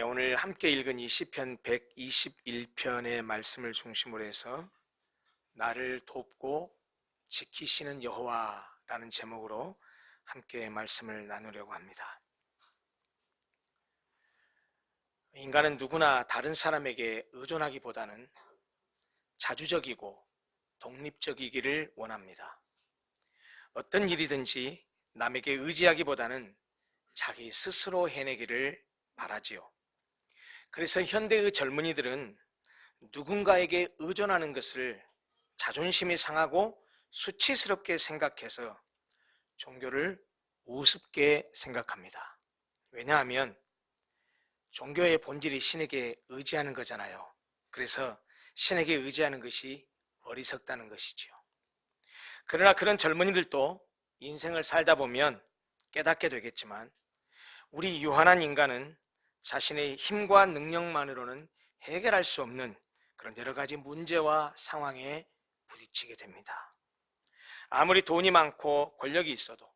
오늘 함께 읽은 이 시편 121편의 말씀을 중심으로 해서 나를 돕고 지키시는 여호와라는 제목으로 함께 말씀을 나누려고 합니다. 인간은 누구나 다른 사람에게 의존하기보다는 자주적이고 독립적이기를 원합니다. 어떤 일이든지 남에게 의지하기보다는 자기 스스로 해내기를 바라지요. 그래서 현대의 젊은이들은 누군가에게 의존하는 것을 자존심이 상하고 수치스럽게 생각해서 종교를 우습게 생각합니다. 왜냐하면 종교의 본질이 신에게 의지하는 거잖아요. 그래서 신에게 의지하는 것이 어리석다는 것이지요. 그러나 그런 젊은이들도 인생을 살다 보면 깨닫게 되겠지만 우리 유한한 인간은 자신의 힘과 능력만으로는 해결할 수 없는 그런 여러 가지 문제와 상황에 부딪히게 됩니다. 아무리 돈이 많고 권력이 있어도,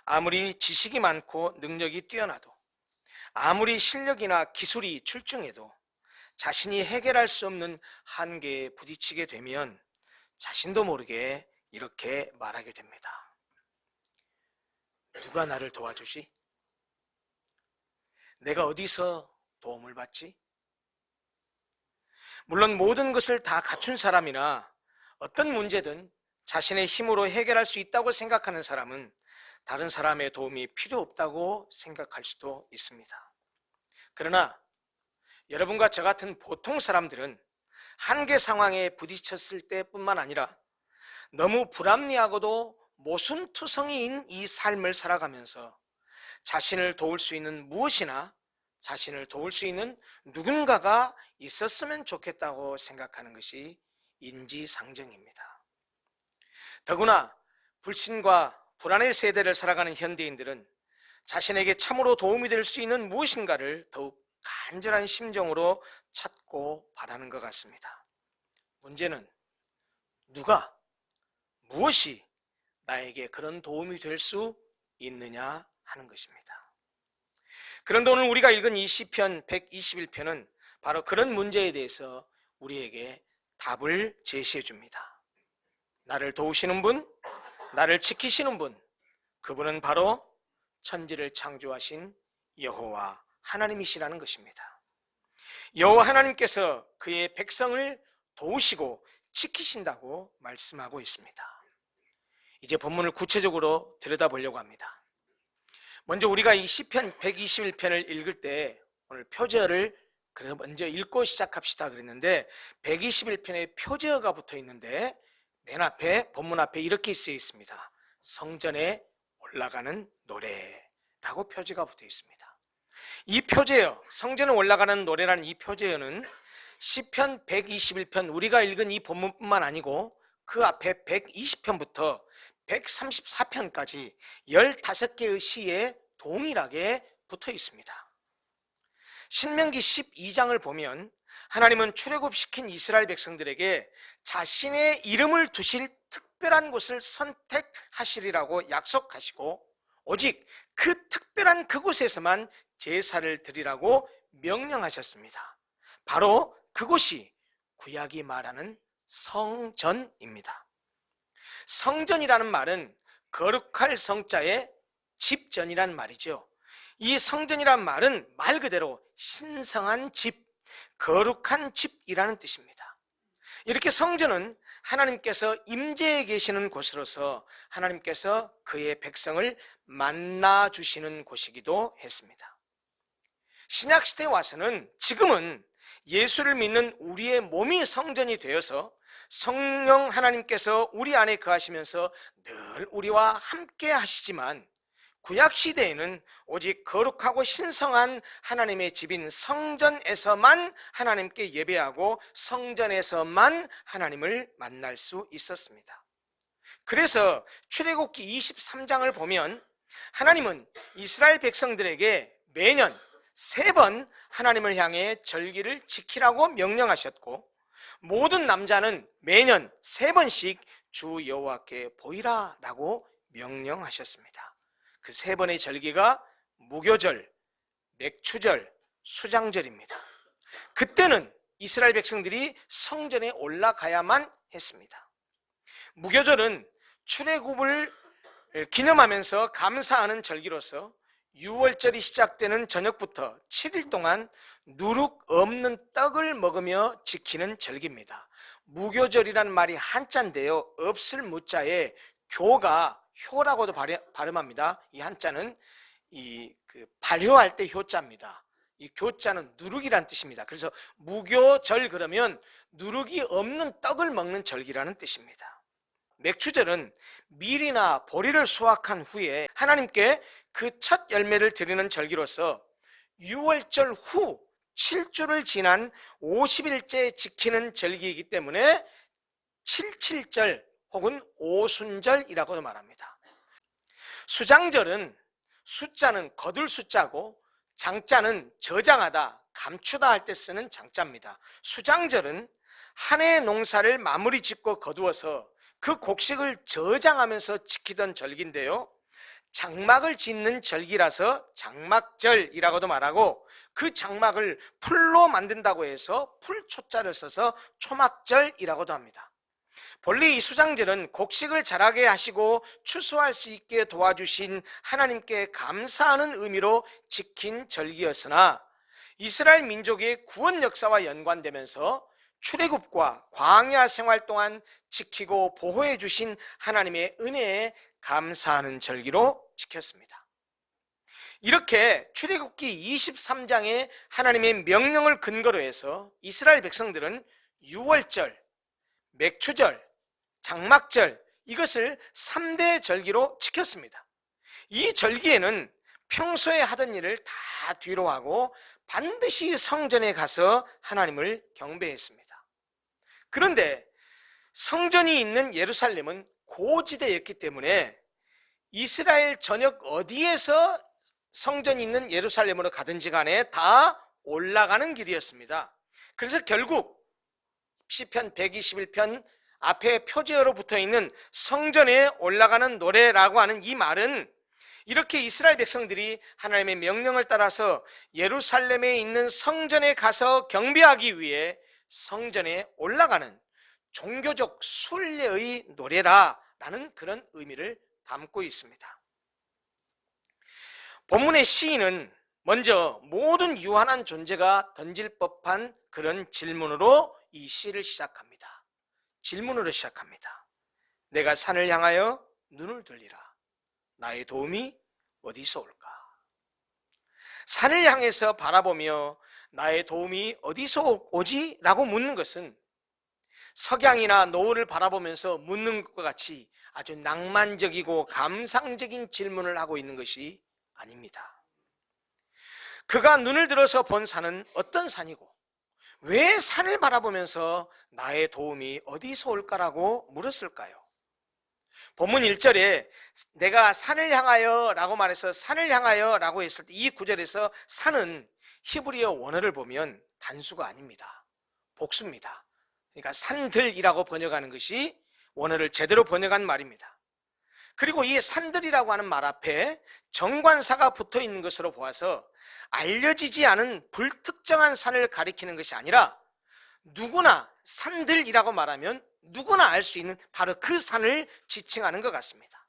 아무리 지식이 많고 능력이 뛰어나도, 아무리 실력이나 기술이 출중해도 자신이 해결할 수 없는 한계에 부딪히게 되면 자신도 모르게 이렇게 말하게 됩니다. 누가 나를 도와주지? 내가 어디서 도움을 받지? 물론 모든 것을 다 갖춘 사람이나 어떤 문제든 자신의 힘으로 해결할 수 있다고 생각하는 사람은 다른 사람의 도움이 필요 없다고 생각할 수도 있습니다. 그러나 여러분과 저 같은 보통 사람들은 한계 상황에 부딪혔을 때뿐만 아니라 너무 불합리하고도 모순투성이인 이 삶을 살아가면서 자신을 도울 수 있는 무엇이나 자신을 도울 수 있는 누군가가 있었으면 좋겠다고 생각하는 것이 인지상정입니다. 더구나 불신과 불안의 세대를 살아가는 현대인들은 자신에게 참으로 도움이 될 수 있는 무엇인가를 더욱 간절한 심정으로 찾고 바라는 것 같습니다. 문제는 누가, 무엇이 나에게 그런 도움이 될 수 있느냐 하는 것입니다. 그런데 오늘 우리가 읽은 이 시편 121편은 바로 그런 문제에 대해서 우리에게 답을 제시해 줍니다. 나를 도우시는 분, 나를 지키시는 분, 그분은 바로 천지를 창조하신 여호와 하나님이시라는 것입니다. 여호와 하나님께서 그의 백성을 도우시고 지키신다고 말씀하고 있습니다. 이제 본문을 구체적으로 들여다보려고 합니다. 먼저 우리가 이 시편 121편을 읽을 때 오늘 표제어를 그래서 먼저 읽고 시작합시다 그랬는데 121편에 표제어가 붙어 있는데 맨 앞에 본문 앞에 이렇게 쓰여 있습니다. 성전에 올라가는 노래라고 표제가 붙어 있습니다. 이 표제어, 성전에 올라가는 노래라는 이 표제어는 시편 121편 우리가 읽은 이 본문뿐만 아니고 그 앞에 120편부터 134편까지 15개의 시에 동일하게 붙어 있습니다. 신명기 12장을 보면 하나님은 출애굽시킨 이스라엘 백성들에게 자신의 이름을 두실 특별한 곳을 선택하시리라고 약속하시고 오직 그 특별한 그곳에서만 제사를 드리라고 명령하셨습니다. 바로 그곳이 구약이 말하는 성전입니다. 성전이라는 말은 거룩할 성자에 집전이란 말이죠. 이 성전이란 말은 말 그대로 신성한 집, 거룩한 집이라는 뜻입니다. 이렇게 성전은 하나님께서 임재해 계시는 곳으로서 하나님께서 그의 백성을 만나 주시는 곳이기도 했습니다. 신약시대에 와서는 지금은 예수를 믿는 우리의 몸이 성전이 되어서 성령 하나님께서 우리 안에 거하시면서 늘 우리와 함께 하시지만 구약시대에는 오직 거룩하고 신성한 하나님의 집인 성전에서만 하나님께 예배하고 성전에서만 하나님을 만날 수 있었습니다. 그래서 출애굽기 23장을 보면 하나님은 이스라엘 백성들에게 매년 3번 하나님을 향해 절기를 지키라고 명령하셨고 모든 남자는 매년 3번씩 주 여호와께 보이라 라고 명령하셨습니다. 그 3번의 절기가 무교절, 맥추절, 수장절입니다. 그때는 이스라엘 백성들이 성전에 올라가야만 했습니다. 무교절은 출애굽을 기념하면서 감사하는 절기로서 6월절이 시작되는 저녁부터 7일 동안 누룩 없는 떡을 먹으며 지키는 절기입니다. 무교절이라는 말이 한자인데요, 없을 무자에 교가 효라고도 발음합니다. 이 한자는 발효할 때 효자입니다. 이 교자는 누룩이란 뜻입니다. 그래서 무교절 그러면 누룩이 없는 떡을 먹는 절기라는 뜻입니다. 맥추절은 밀이나 보리를 수확한 후에 하나님께 그 첫 열매를 드리는 절기로서 6월절 후 7주를 지난 50일째 지키는 절기이기 때문에 77절 혹은 오순절이라고도 말합니다. 수장절은 숫자는 거둘 숫자고 장자는 저장하다, 감추다 할 때 쓰는 장자입니다. 수장절은 한 해의 농사를 마무리 짓고 거두어서 그 곡식을 저장하면서 지키던 절기인데요, 장막을 짓는 절기라서 장막절이라고도 말하고 그 장막을 풀로 만든다고 해서 풀초자를 써서 초막절이라고도 합니다. 본래 이 수장절은 곡식을 자라게 하시고 추수할 수 있게 도와주신 하나님께 감사하는 의미로 지킨 절기였으나 이스라엘 민족의 구원 역사와 연관되면서 출애굽과 광야 생활 동안 지키고 보호해 주신 하나님의 은혜에 감사하는 절기로 지켰습니다. 이렇게 출애굽기 23장의 하나님의 명령을 근거로 해서 이스라엘 백성들은 6월절, 맥추절, 장막절, 이것을 3대 절기로 지켰습니다. 이 절기에는 평소에 하던 일을 다 뒤로 하고 반드시 성전에 가서 하나님을 경배했습니다. 그런데 성전이 있는 예루살렘은 고지대였기 때문에 이스라엘 전역 어디에서 성전이 있는 예루살렘으로 가든지 간에 다 올라가는 길이었습니다. 그래서 결국 시편 121편 앞에 표제어로 붙어있는 성전에 올라가는 노래라고 하는 이 말은 이렇게 이스라엘 백성들이 하나님의 명령을 따라서 예루살렘에 있는 성전에 가서 경배하기 위해 성전에 올라가는 종교적 순례의 노래라는 그런 의미를 담고 있습니다. 본문의 시인은 먼저 모든 유한한 존재가 던질 법한 그런 질문으로 이 시를 시작합니다. 질문으로 시작합니다. 내가 산을 향하여 눈을 들리라. 나의 도움이 어디서 올까? 산을 향해서 바라보며 나의 도움이 어디서 오지? 라고 묻는 것은 석양이나 노을을 바라보면서 묻는 것과 같이 아주 낭만적이고 감상적인 질문을 하고 있는 것이 아닙니다. 그가 눈을 들어서 본 산은 어떤 산이고 왜 산을 바라보면서 나의 도움이 어디서 올까라고 물었을까요? 본문 1절에 내가 산을 향하여 라고 말해서 산을 향하여 라고 했을 때 이 구절에서 산은 히브리어 원어를 보면 단수가 아닙니다. 복수입니다. 그러니까 산들이라고 번역하는 것이 원어를 제대로 번역한 말입니다. 그리고 이 산들이라고 하는 말 앞에 정관사가 붙어 있는 것으로 보아서 알려지지 않은 불특정한 산을 가리키는 것이 아니라 누구나 산들이라고 말하면 누구나 알 수 있는 바로 그 산을 지칭하는 것 같습니다.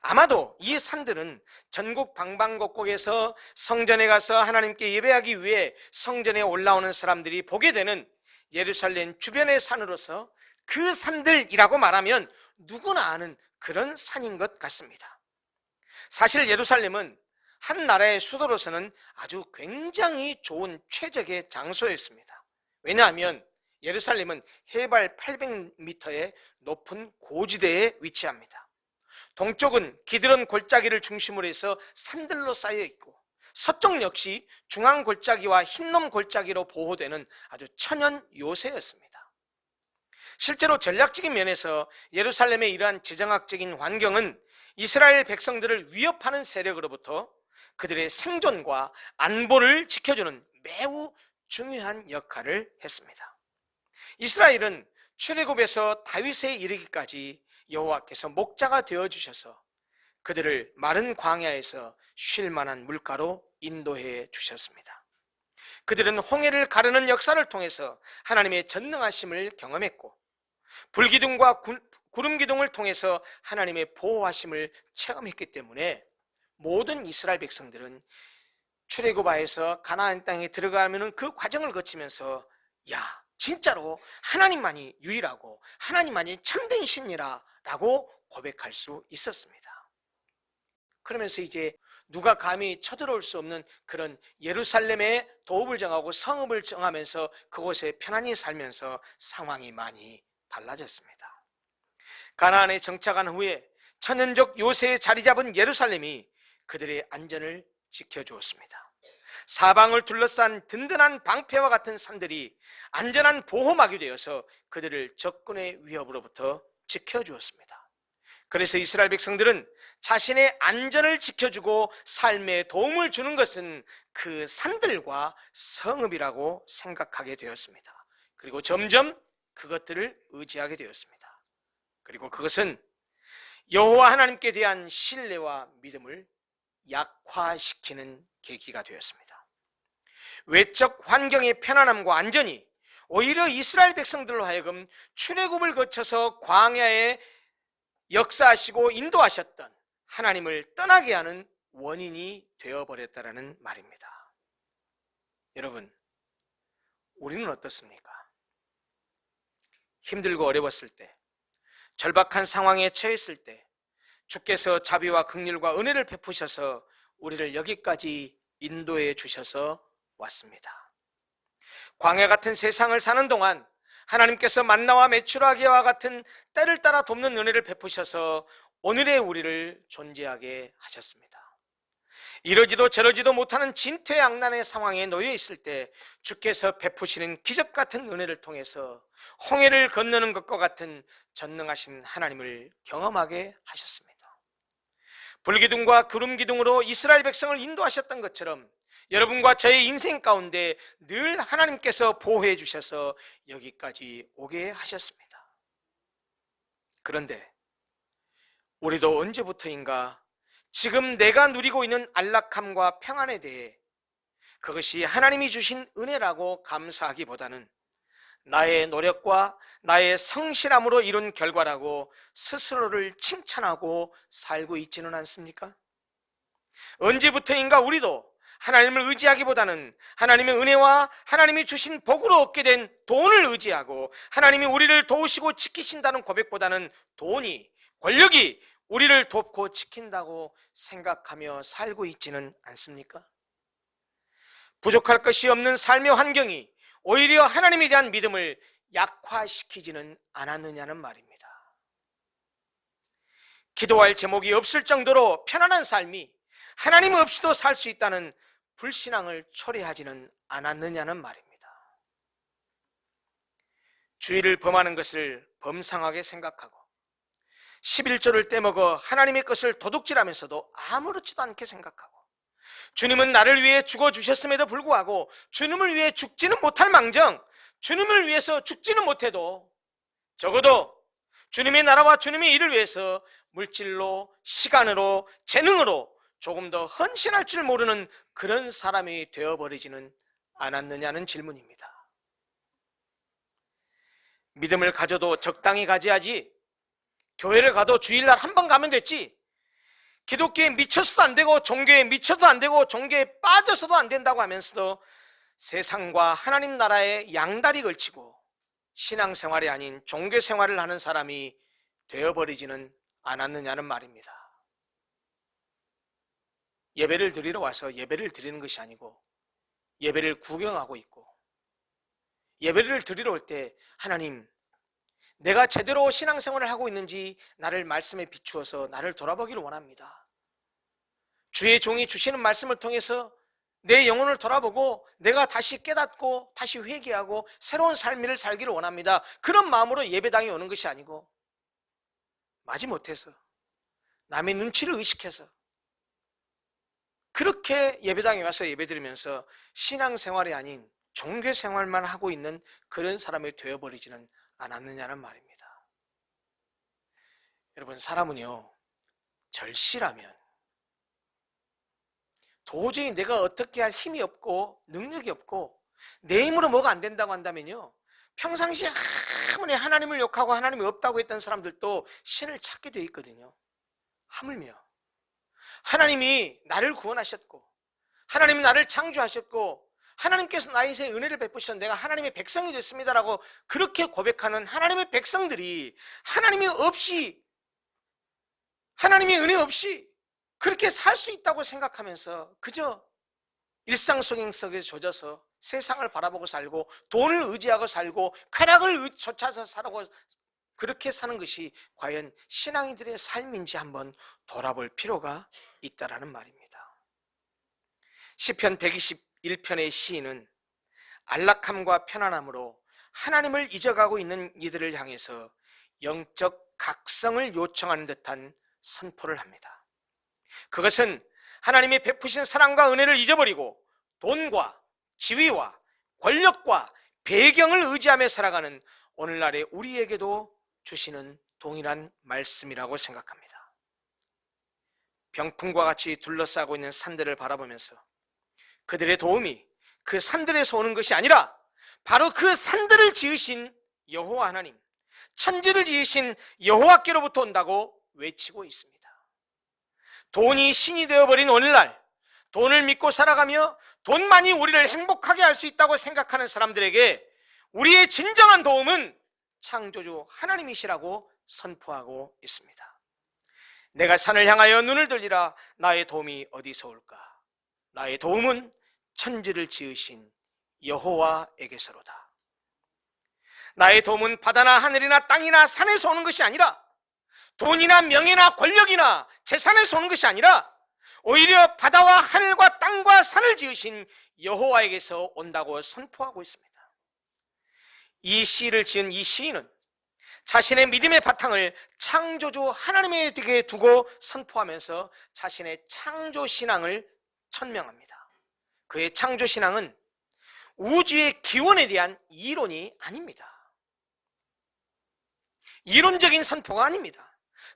아마도 이 산들은 전국 방방곡곡에서 성전에 가서 하나님께 예배하기 위해 성전에 올라오는 사람들이 보게 되는 예루살렘 주변의 산으로서 그 산들이라고 말하면 누구나 아는 그런 산인 것 같습니다. 사실 예루살렘은 한 나라의 수도로서는 아주 굉장히 좋은 최적의 장소였습니다. 왜냐하면 예루살렘은 해발 800m의 높은 고지대에 위치합니다. 동쪽은 기드론 골짜기를 중심으로 해서 산들로 쌓여 있고 서쪽 역시 중앙 골짜기와 흰놈 골짜기로 보호되는 아주 천연 요새였습니다. 실제로 전략적인 면에서 예루살렘의 이러한 지정학적인 환경은 이스라엘 백성들을 위협하는 세력으로부터 그들의 생존과 안보를 지켜주는 매우 중요한 역할을 했습니다. 이스라엘은 출애굽에서 다윗에 이르기까지 여호와께서 목자가 되어주셔서 그들을 마른 광야에서 쉴 만한 물가로 인도해 주셨습니다. 그들은 홍해를 가르는 역사를 통해서 하나님의 전능하심을 경험했고, 불기둥과 구름기둥을 통해서 하나님의 보호하심을 체험했기 때문에 모든 이스라엘 백성들은 출애굽하에서 가나안 땅에 들어가면 그 과정을 거치면서 야, 진짜로 하나님만이 유일하고 하나님만이 참된 신이라 라고 고백할 수 있었습니다. 그러면서 이제 누가 감히 쳐들어올 수 없는 그런 예루살렘의 도읍을 정하고 성읍을 정하면서 그곳에 편안히 살면서 상황이 많이 달라졌습니다. 가나안에 정착한 후에 천연적 요새에 자리 잡은 예루살렘이 그들의 안전을 지켜주었습니다. 사방을 둘러싼 든든한 방패와 같은 산들이 안전한 보호막이 되어서 그들을 적군의 위협으로부터 지켜주었습니다. 그래서 이스라엘 백성들은 자신의 안전을 지켜주고 삶에 도움을 주는 것은 그 산들과 성읍이라고 생각하게 되었습니다. 그리고 점점 그것들을 의지하게 되었습니다. 그리고 그것은 여호와 하나님께 대한 신뢰와 믿음을 약화시키는 계기가 되었습니다. 외적 환경의 편안함과 안전이 오히려 이스라엘 백성들로 하여금 출애굽을 거쳐서 광야에 역사하시고 인도하셨던 하나님을 떠나게 하는 원인이 되어버렸다라는 말입니다. 여러분, 우리는 어떻습니까? 힘들고 어려웠을 때, 절박한 상황에 처했을 때 주께서 자비와 긍휼과 은혜를 베푸셔서 우리를 여기까지 인도해 주셔서 왔습니다. 광야 같은 세상을 사는 동안 하나님께서 만나와 메추라기와 같은 때를 따라 돕는 은혜를 베푸셔서 오늘의 우리를 존재하게 하셨습니다. 이러지도 저러지도 못하는 진퇴양난의 상황에 놓여 있을 때 주께서 베푸시는 기적 같은 은혜를 통해서 홍해를 건너는 것과 같은 전능하신 하나님을 경험하게 하셨습니다. 불기둥과 구름기둥으로 이스라엘 백성을 인도하셨던 것처럼 여러분과 저의 인생 가운데 늘 하나님께서 보호해 주셔서 여기까지 오게 하셨습니다. 그런데 우리도 언제부터인가 지금 내가 누리고 있는 안락함과 평안에 대해 그것이 하나님이 주신 은혜라고 감사하기보다는 나의 노력과 나의 성실함으로 이룬 결과라고 스스로를 칭찬하고 살고 있지는 않습니까? 언제부터인가 우리도 하나님을 의지하기보다는 하나님의 은혜와 하나님이 주신 복으로 얻게 된 돈을 의지하고 하나님이 우리를 도우시고 지키신다는 고백보다는 돈이, 권력이 우리를 돕고 지킨다고 생각하며 살고 있지는 않습니까? 부족할 것이 없는 삶의 환경이 오히려 하나님에 대한 믿음을 약화시키지는 않았느냐는 말입니다. 기도할 제목이 없을 정도로 편안한 삶이 하나님 없이도 살 수 있다는 불신앙을 초래하지는 않았느냐는 말입니다. 주의를 범하는 것을 범상하게 생각하고 11조를 떼먹어 하나님의 것을 도둑질하면서도 아무렇지도 않게 생각하고 주님은 나를 위해 죽어주셨음에도 불구하고 주님을 위해 죽지는 못할 망정 주님을 위해서 죽지는 못해도 적어도 주님의 나라와 주님의 일을 위해서 물질로, 시간으로, 재능으로 조금 더 헌신할 줄 모르는 그런 사람이 되어버리지는 않았느냐는 질문입니다. 믿음을 가져도 적당히 가져야지, 교회를 가도 주일날 한 번 가면 됐지, 기독교에 미쳐서도 안 되고 종교에 미쳐도 안 되고 종교에 빠져서도 안 된다고 하면서도 세상과 하나님 나라에 양다리 걸치고 신앙생활이 아닌 종교생활을 하는 사람이 되어버리지는 않았느냐는 말입니다. 예배를 드리러 와서 예배를 드리는 것이 아니고 예배를 구경하고 있고, 예배를 드리러 올 때 하나님, 내가 제대로 신앙생활을 하고 있는지 나를 말씀에 비추어서 나를 돌아보기를 원합니다. 주의 종이 주시는 말씀을 통해서 내 영혼을 돌아보고 내가 다시 깨닫고 다시 회개하고 새로운 삶을 살기를 원합니다. 그런 마음으로 예배당에 오는 것이 아니고 마지못해서 남의 눈치를 의식해서 그렇게 예배당에 와서 예배드리면서 신앙생활이 아닌 종교생활만 하고 있는 그런 사람이 되어버리지는 않았느냐는 말입니다. 여러분, 사람은요, 절실하면 도저히 내가 어떻게 할 힘이 없고 능력이 없고 내 힘으로 뭐가 안 된다고 한다면요, 평상시에 아무리 하나님을 욕하고 하나님이 없다고 했던 사람들도 신을 찾게 돼 있거든요. 하물며 하나님이 나를 구원하셨고 하나님은 나를 창조하셨고 하나님께서 나에게 은혜를 베푸셔서 내가 하나님의 백성이 됐습니다라고 그렇게 고백하는 하나님의 백성들이 하나님의 은혜 없이 그렇게 살 수 있다고 생각하면서 그저 일상속에서 젖어서 세상을 바라보고 살고 돈을 의지하고 살고 쾌락을 쫓아서 살고 그렇게 사는 것이 과연 신앙인들의 삶인지 한번 돌아볼 필요가 있다라는 말입니다. 시편 121편의 시인은 안락함과 편안함으로 하나님을 잊어가고 있는 이들을 향해서 영적 각성을 요청하는 듯한 선포를 합니다. 그것은 하나님이 베푸신 사랑과 은혜를 잊어버리고 돈과 지위와 권력과 배경을 의지하며 살아가는 오늘날의 우리에게도 주시는 동일한 말씀이라고 생각합니다. 병풍과 같이 둘러싸고 있는 산들을 바라보면서 그들의 도움이 그 산들에서 오는 것이 아니라 바로 그 산들을 지으신 여호와 하나님, 천지를 지으신 여호와께로부터 온다고 외치고 있습니다. 돈이 신이 되어버린 오늘날, 돈을 믿고 살아가며 돈만이 우리를 행복하게 할 수 있다고 생각하는 사람들에게 우리의 진정한 도움은 창조주 하나님이시라고 선포하고 있습니다. 내가 산을 향하여 눈을 들리라. 나의 도움이 어디서 올까? 나의 도움은 천지를 지으신 여호와에게서로다. 나의 도움은 바다나 하늘이나 땅이나 산에서 오는 것이 아니라 돈이나 명예나 권력이나 재산에서 오는 것이 아니라 오히려 바다와 하늘과 땅과 산을 지으신 여호와에게서 온다고 선포하고 있습니다. 이 시를 지은 이 시인은 자신의 믿음의 바탕을 창조주 하나님에게 두고 선포하면서 자신의 창조신앙을 천명합니다. 그의 창조신앙은 우주의 기원에 대한 이론이 아닙니다. 이론적인 선포가 아닙니다.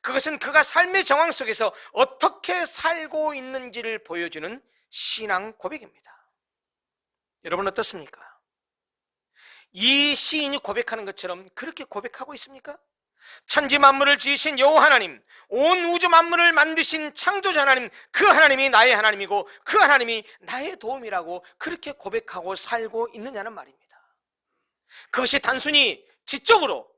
그것은 그가 삶의 정황 속에서 어떻게 살고 있는지를 보여주는 신앙 고백입니다. 여러분 어떻습니까? 이 시인이 고백하는 것처럼 그렇게 고백하고 있습니까? 천지 만물을 지으신 여호와 하나님, 온 우주 만물을 만드신 창조자 하나님, 그 하나님이 나의 하나님이고 그 하나님이 나의 도움이라고 그렇게 고백하고 살고 있느냐는 말입니다. 그것이 단순히 지적으로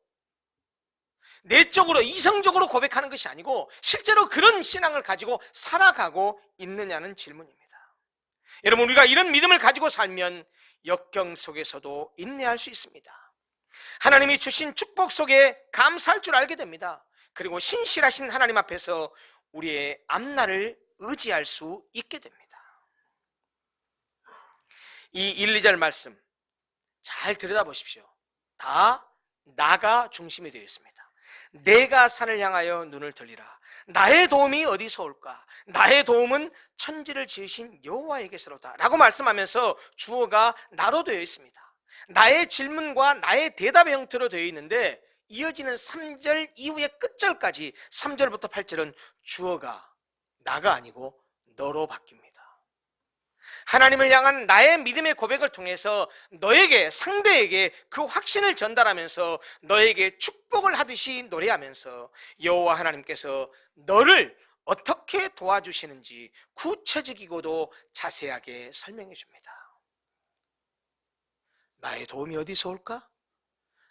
내적으로 이성적으로 고백하는 것이 아니고 실제로 그런 신앙을 가지고 살아가고 있느냐는 질문입니다. 여러분, 우리가 이런 믿음을 가지고 살면 역경 속에서도 인내할 수 있습니다. 하나님이 주신 축복 속에 감사할 줄 알게 됩니다. 그리고 신실하신 하나님 앞에서 우리의 앞날을 의지할 수 있게 됩니다. 이 1, 2절 말씀 잘 들여다보십시오. 다 나가 중심이 되어 있습니다. 내가 산을 향하여 눈을 들리라. 나의 도움이 어디서 올까? 나의 도움은 천지를 지으신 여호와에게서로다 라고 말씀하면서 주어가 나로 되어 있습니다. 나의 질문과 나의 대답의 형태로 되어 있는데 이어지는 3절 이후의 끝절까지 3절부터 8절은 주어가 나가 아니고 너로 바뀝니다. 하나님을 향한 나의 믿음의 고백을 통해서 너에게, 상대에게 그 확신을 전달하면서 너에게 축복을 하듯이 노래하면서 여호와 하나님께서 너를 어떻게 도와주시는지 구체적이고도 자세하게 설명해 줍니다. 나의 도움이 어디서 올까?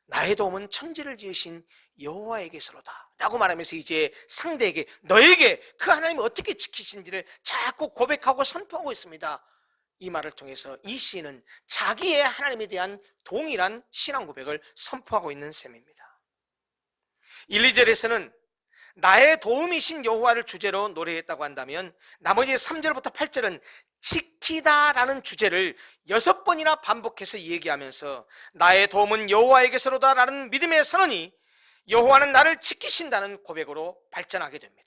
나의 도움은 천지를 지으신 여호와에게서로다 라고 말하면서 이제 상대에게, 너에게 그 하나님이 어떻게 지키신지를 자꾸 고백하고 선포하고 있습니다. 이 말을 통해서 이 시인은 자기의 하나님에 대한 동일한 신앙 고백을 선포하고 있는 셈입니다. 1, 2절에서는 나의 도움이신 여호와를 주제로 노래했다고 한다면 나머지 3절부터 8절은 지키다라는 주제를 6번이나 반복해서 얘기하면서 나의 도움은 여호와에게서로다 라는 믿음의 선언이 여호와는 나를 지키신다는 고백으로 발전하게 됩니다.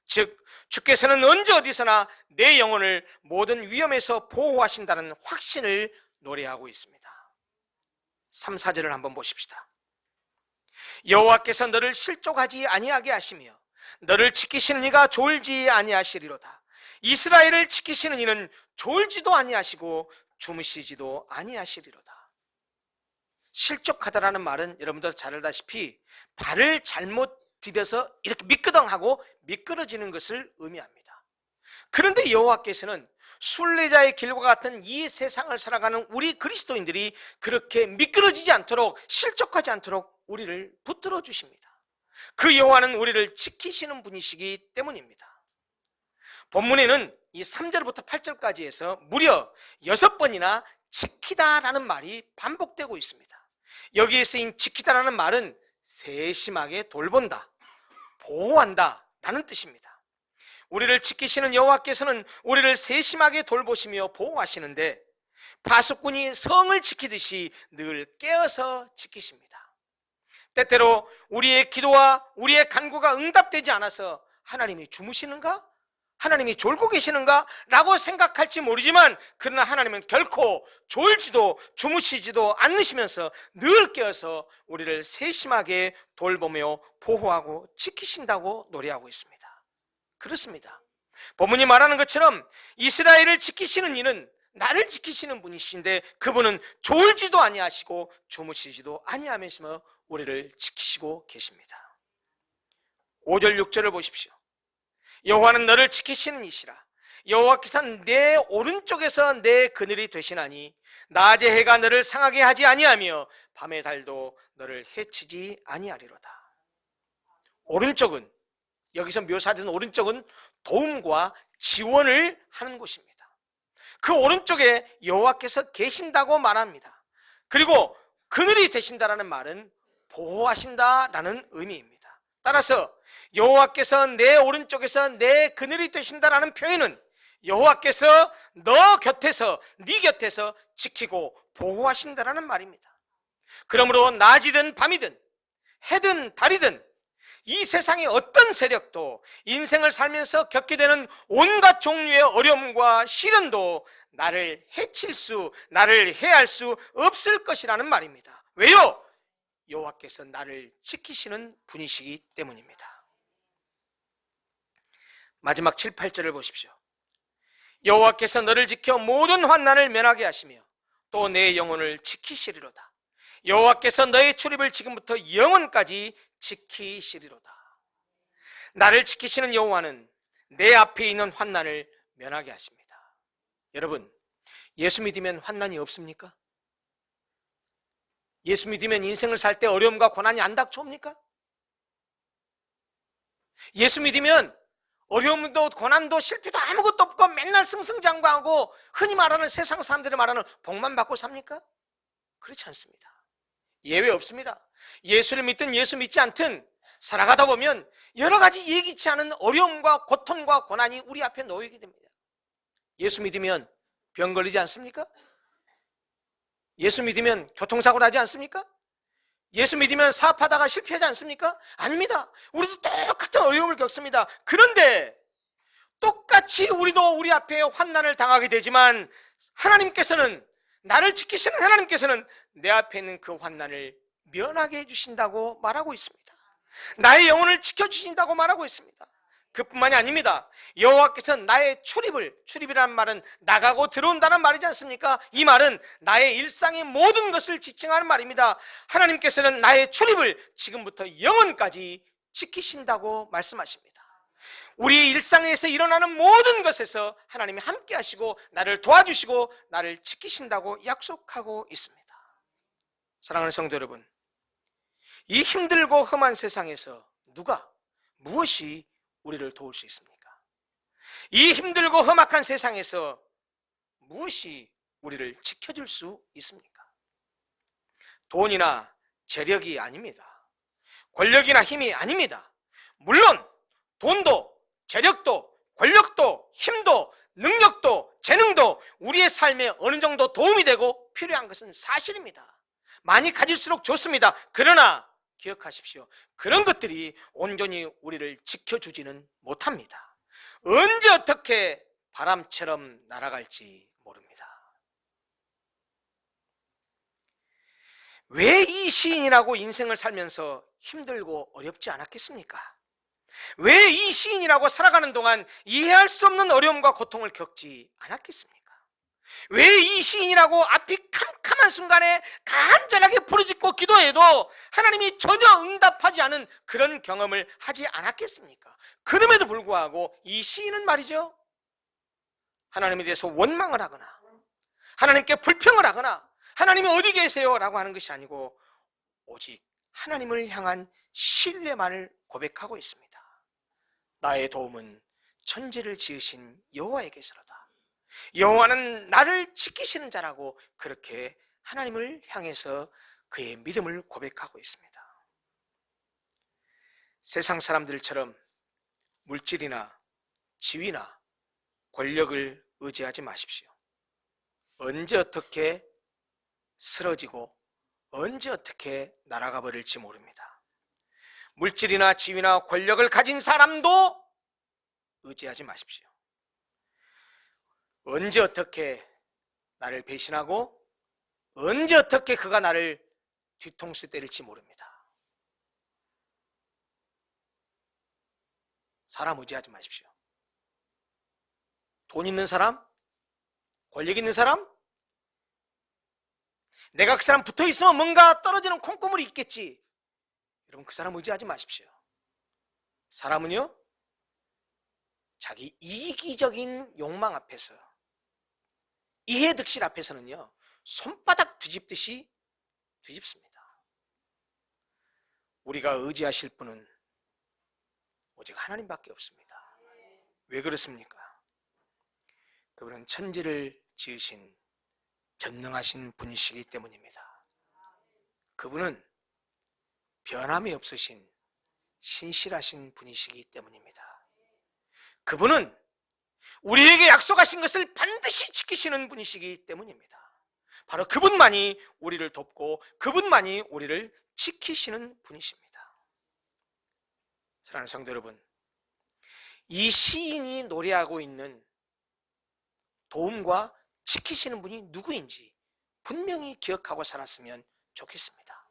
즉 주께서는 언제 어디서나 내 영혼을 모든 위험에서 보호하신다는 확신을 노래하고 있습니다. 3, 4절을 한번 보십시다. 여호와께서 너를 실족하지 아니하게 하시며 너를 지키시는 이가 졸지 아니하시리로다. 이스라엘을 지키시는 이는 졸지도 아니하시고 주무시지도 아니하시리로다. 실족하다라는 말은 여러분들 잘 알다시피 발을 잘못 디뎌서 이렇게 미끄덩하고 미끄러지는 것을 의미합니다. 그런데 여호와께서는 순례자의 길과 같은 이 세상을 살아가는 우리 그리스도인들이 그렇게 미끄러지지 않도록, 실족하지 않도록 우리를 붙들어 주십니다. 그 여호와는 우리를 지키시는 분이시기 때문입니다. 본문에는 이 3절부터 8절까지 해서 무려 6번이나 지키다라는 말이 반복되고 있습니다. 여기에 쓰인 지키다라는 말은 세심하게 돌본다, 보호한다 라는 뜻입니다. 우리를 지키시는 여호와께서는 우리를 세심하게 돌보시며 보호하시는데 파수꾼이 성을 지키듯이 늘 깨어서 지키십니다. 때때로 우리의 기도와 우리의 간구가 응답되지 않아서 하나님이 주무시는가? 하나님이 졸고 계시는가? 라고 생각할지 모르지만 그러나 하나님은 결코 졸지도 주무시지도 않으시면서 늘 깨어서 우리를 세심하게 돌보며 보호하고 지키신다고 노래하고 있습니다. 그렇습니다. 본문이 말하는 것처럼 이스라엘을 지키시는 이는 나를 지키시는 분이신데 그분은 졸지도 아니하시고 주무시지도 아니하면서 우리를 지키시고 계십니다. 5절 6절을 보십시오. 여호와는 너를 지키시는 이시라. 여호와께서는 내 오른쪽에서 내 그늘이 되시나니 낮의 해가 너를 상하게 하지 아니하며 밤의 달도 너를 해치지 아니하리로다. 오른쪽은, 여기서 묘사된 오른쪽은 도움과 지원을 하는 곳입니다. 그 오른쪽에 여호와께서 계신다고 말합니다. 그리고 그늘이 되신다라는 말은 보호하신다라는 의미입니다. 따라서 여호와께서 내 오른쪽에서 내 그늘이 되신다라는 표현은 여호와께서 너 곁에서, 네 곁에서 지키고 보호하신다라는 말입니다. 그러므로 낮이든 밤이든 해든 달이든 이 세상의 어떤 세력도 인생을 살면서 겪게 되는 온갖 종류의 어려움과 시련도 나를 해칠 수, 나를 해할 수 없을 것이라는 말입니다. 왜요? 여호와께서 나를 지키시는 분이시기 때문입니다. 마지막 7, 8절을 보십시오. 여호와께서 너를 지켜 모든 환난을 면하게 하시며 또 내 영혼을 지키시리로다. 여호와께서 너의 출입을 지금부터 영원까지 지키시리로다. 나를 지키시는 여호와는 내 앞에 있는 환난을 면하게 하십니다. 여러분, 예수 믿으면 환난이 없습니까? 예수 믿으면 인생을 살 때 어려움과 고난이 안 닥쳐옵니까? 예수 믿으면 어려움도 고난도 실패도 아무것도 없고 맨날 승승장구하고 흔히 말하는 세상 사람들이 말하는 복만 받고 삽니까? 그렇지 않습니다. 예외 없습니다. 예수를 믿든 예수 믿지 않든 살아가다 보면 여러 가지 예기치 않은 어려움과 고통과 고난이 우리 앞에 놓이게 됩니다. 예수 믿으면 병 걸리지 않습니까? 예수 믿으면 교통사고 나지 않습니까? 예수 믿으면 사업하다가 실패하지 않습니까? 아닙니다. 우리도 똑같은 어려움을 겪습니다. 그런데 똑같이 우리도 우리 앞에 환난을 당하게 되지만 하나님께서는, 나를 지키시는 하나님께서는 내 앞에 있는 그 환난을 면하게 해주신다고 말하고 있습니다. 나의 영혼을 지켜주신다고 말하고 있습니다. 그뿐만이 아닙니다. 여호와께서는 나의 출입이라는 말은 나가고 들어온다는 말이지 않습니까? 이 말은 나의 일상의 모든 것을 지칭하는 말입니다. 하나님께서는 나의 출입을 지금부터 영원까지 지키신다고 말씀하십니다. 우리의 일상에서 일어나는 모든 것에서 하나님이 함께 하시고 나를 도와주시고 나를 지키신다고 약속하고 있습니다. 사랑하는 성도 여러분, 이 힘들고 험한 세상에서 누가, 무엇이 우리를 도울 수 있습니까? 이 힘들고 험악한 세상에서 무엇이 우리를 지켜줄 수 있습니까? 돈이나 재력이 아닙니다. 권력이나 힘이 아닙니다. 물론 돈도 재력도 권력도 힘도 능력도 재능도 우리의 삶에 어느 정도 도움이 되고 필요한 것은 사실입니다. 많이 가질수록 좋습니다. 그러나 기억하십시오. 그런 것들이 온전히 우리를 지켜주지는 못합니다. 언제 어떻게 바람처럼 날아갈지 모릅니다. 왜 이 시인이라고 인생을 살면서 힘들고 어렵지 않았겠습니까? 왜 이 시인이라고 살아가는 동안 이해할 수 없는 어려움과 고통을 겪지 않았겠습니까? 왜 이 시인이라고 앞이 캄캄한 순간에 간절하게 부르짖고 기도해도 하나님이 전혀 응답하지 않은 그런 경험을 하지 않았겠습니까? 그럼에도 불구하고 이 시인은 말이죠, 하나님에 대해서 원망을 하거나 하나님께 불평을 하거나 하나님이 어디 계세요? 라고 하는 것이 아니고 오직 하나님을 향한 신뢰만을 고백하고 있습니다. 나의 도움은 천지를 지으신 여호와에게서로다. 여호와는 나를 지키시는 자라고 그렇게 하나님을 향해서 그의 믿음을 고백하고 있습니다. 세상 사람들처럼 물질이나 지위나 권력을 의지하지 마십시오. 언제 어떻게 쓰러지고 언제 어떻게 날아가 버릴지 모릅니다. 물질이나 지위나 권력을 가진 사람도 의지하지 마십시오. 언제 어떻게 나를 배신하고 언제 어떻게 그가 나를 뒤통수 때릴지 모릅니다. 사람 의지하지 마십시오. 돈 있는 사람, 권력 있는 사람, 내가 그 사람 붙어 있으면 뭔가 떨어지는 콩고물이 있겠지. 여러분, 그 사람 의지하지 마십시오. 사람은요, 자기 이기적인 욕망 앞에서, 이해득실 앞에서는요, 손바닥 뒤집듯이 뒤집습니다. 우리가 의지하실 분은 오직 하나님밖에 없습니다. 왜 그렇습니까? 그분은 천지를 지으신 전능하신 분이시기 때문입니다. 그분은 변함이 없으신 신실하신 분이시기 때문입니다. 그분은 우리에게 약속하신 것을 반드시 지키시는 분이시기 때문입니다. 바로 그분만이 우리를 돕고 그분만이 우리를 지키시는 분이십니다. 사랑하는 성도 여러분, 이 시인이 노래하고 있는 도움과 지키시는 분이 누구인지 분명히 기억하고 살았으면 좋겠습니다.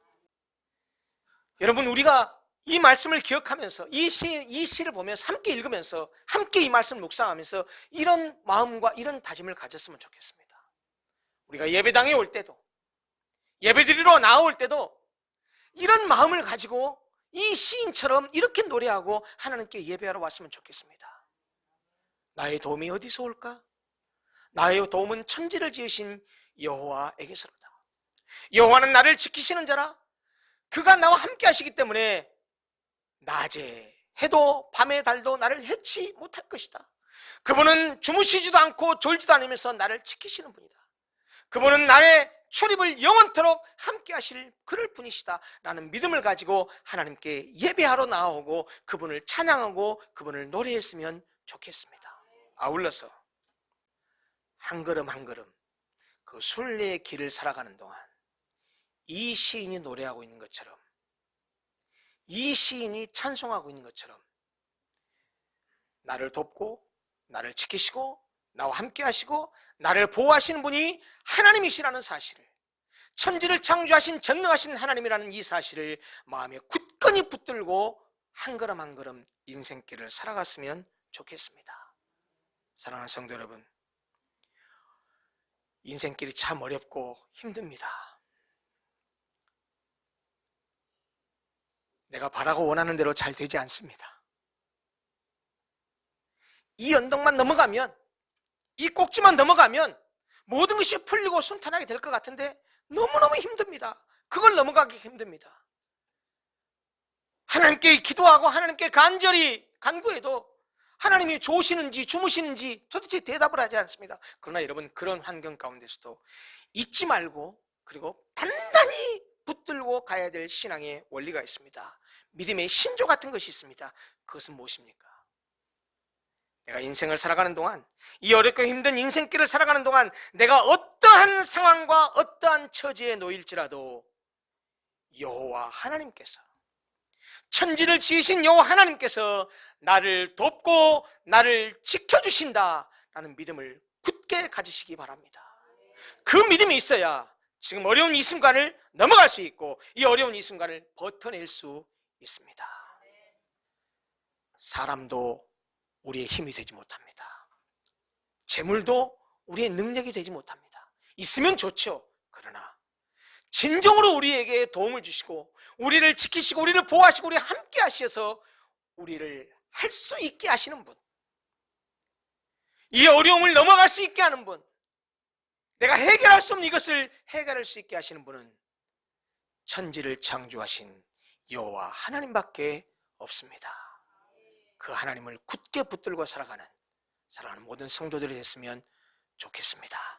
여러분, 우리가 이 말씀을 기억하면서 이 시를 보면서 함께 읽으면서 함께 이 말씀을 묵상하면서 이런 마음과 이런 다짐을 가졌으면 좋겠습니다. 우리가 예배당에 올 때도 예배드리러 나올 때도 이런 마음을 가지고 이 시인처럼 이렇게 노래하고 하나님께 예배하러 왔으면 좋겠습니다. 나의 도움이 어디서 올까? 나의 도움은 천지를 지으신 여호와에게서로다. 여호와는 나를 지키시는 자라. 그가 나와 함께 하시기 때문에 낮에 해도 밤에 달도 나를 해치 못할 것이다. 그분은 주무시지도 않고 졸지도 않으면서 나를 지키시는 분이다. 그분은 나의 출입을 영원토록 함께 하실 그럴 분이시다 라는 믿음을 가지고 하나님께 예배하러 나오고 그분을 찬양하고 그분을 노래했으면 좋겠습니다. 아울러서 한 걸음 한 걸음 그 순례의 길을 살아가는 동안 이 시인이 노래하고 있는 것처럼, 이 시인이 찬송하고 있는 것처럼 나를 돕고 나를 지키시고 나와 함께 하시고 나를 보호하시는 분이 하나님이시라는 사실을, 천지를 창조하신 전능하신 하나님이라는 이 사실을 마음에 굳건히 붙들고 한 걸음 한 걸음 인생길을 살아갔으면 좋겠습니다. 사랑하는 성도 여러분, 인생길이 참 어렵고 힘듭니다. 내가 바라고 원하는 대로 잘 되지 않습니다. 이 언덕만 넘어가면, 이 꼭지만 넘어가면 모든 것이 풀리고 순탄하게 될 것 같은데 너무너무 힘듭니다. 그걸 넘어가기 힘듭니다. 하나님께 기도하고 하나님께 간절히 간구해도 하나님이 좋으시는지 주무시는지 도대체 대답을 하지 않습니다. 그러나 여러분, 그런 환경 가운데서도 잊지 말고 그리고 단단히 붙들고 가야 될 신앙의 원리가 있습니다. 믿음의 신조 같은 것이 있습니다. 그것은 무엇입니까? 내가 인생을 살아가는 동안, 이 어렵고 힘든 인생길을 살아가는 동안 내가 어떠한 상황과 어떠한 처지에 놓일지라도 여호와 하나님께서, 천지를 지으신 여호와 하나님께서 나를 돕고 나를 지켜주신다라는 믿음을 굳게 가지시기 바랍니다. 그 믿음이 있어야 지금 어려운 이 순간을 넘어갈 수 있고 이 어려운 이 순간을 버텨낼 수 있습니다. 사람도 우리의 힘이 되지 못합니다. 재물도 우리의 능력이 되지 못합니다. 있으면 좋죠. 그러나 진정으로 우리에게 도움을 주시고 우리를 지키시고 우리를 보호하시고 우리 함께 하셔서 우리를 할 수 있게 하시는 분, 이 어려움을 넘어갈 수 있게 하는 분, 내가 해결할 수 없는 이것을 해결할 수 있게 하시는 분은 천지를 창조하신 여호와 하나님밖에 없습니다. 그 하나님을 굳게 붙들고 살아가는 모든 성도들이 됐으면 좋겠습니다.